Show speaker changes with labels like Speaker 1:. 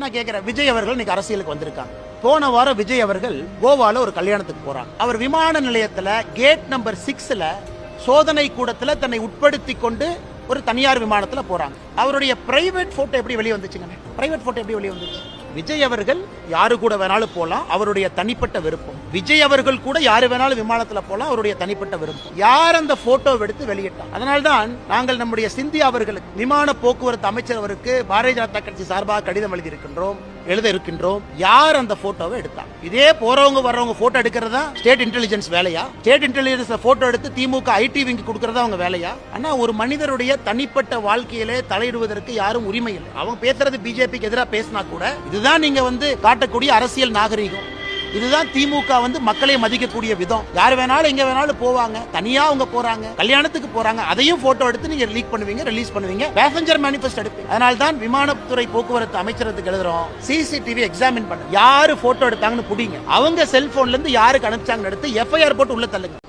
Speaker 1: நான் கேட்கிறேன், விஜய் அவர்கள் இன்னைக்கு அரசியலுக்கு வந்திருக்காங்க. போன வாரம் விஜய் அவர்கள் கோவால ஒரு கல்யாணத்துக்கு போறாங்க. அவர் விமான நிலையத்துல கேட் நம்பர் 6ல சோதனை கூடத்துல தன்னை உட்படுத்தி கொண்டு ஒரு தனியார் விமானத்துல போறாங்க. அவருடைய பிரைவேட் போட்டோ எப்படி வெளியே வந்துச்சுங்க? பிரைவேட் போட்டோ எப்படி வெளியே வந்துச்சு? விஜய் அவர்கள் யாரு கூட வேணாலும் போலாம், அவருடைய தனிப்பட்ட விருப்பம். விஜய் அவர்கள் கூட யாரு வேணாலும் விமானத்துல போலாம், அவருடைய தனிப்பட்ட விருப்பம். யார் அந்த போட்டோ எடுத்து வெளியிட்டார்? அதனால்தான் நாங்கள் நம்முடைய சிந்தியா அவர்களுக்கு, விமான போக்குவரத்து அமைச்சர் அவருக்கு பாரதிய ஜனதா கட்சி சார்பாக கடிதம் எழுத இருக்கின்றோம். யார் அந்த போட்டோவை எடுத்தா? இதே போறவங்க வர்றவங்க போட்டோ எடுக்கிறதா ஸ்டேட் இன்டெலிஜென்ஸ் வேலையா? ஸ்டேட் இன்டெலிஜென்ஸ் போட்டோ எடுத்து திமுக ஐடி விங்கு கொடுக்கறதா அவங்க வேலையா? ஆனா ஒரு மனிதருடைய தனிப்பட்ட வாழ்க்கையிலே தலையிடுவதற்கு யாரும் உரிமை இல்லை. அவங்க பேசுறது பிஜேபிக்கு எதிராக பேசினா கூட இதுதான் நீங்க காட்டக்கூடிய அரசியல் நாகரீகம். இதுதான் திமுக மக்களை மதிக்கக்கூடிய விதம். யார் வேணாலும் எங்க வேணாலும் போவாங்க, தனியா அவங்க போறாங்க, கல்யாணத்துக்கு போறாங்க, அதையும் போட்டோ எடுத்து நீங்க லீக் பண்ணுவீங்க, ரிலீஸ் பண்ணுவீங்க, பேசஞ்சர் மேனிஃபெஸ்ட் எடுப்பீங்க. அதனால தான் விமானத்துறை போக்குவரத்து அமைச்சரத்துக்கு எழுதுறோம், சிசிடிவி எக்ஸாமின் பண்ண, யாரு போட்டோ எடுத்தாங்கன்னு புடிங்க, அவங்க செல்போன்ல இருந்து யாருக்கு அனுப்பிச்சாங்கன்னு எடுத்து எஃப்ஐஆர் போட்டு உள்ள தள்ளுங்க.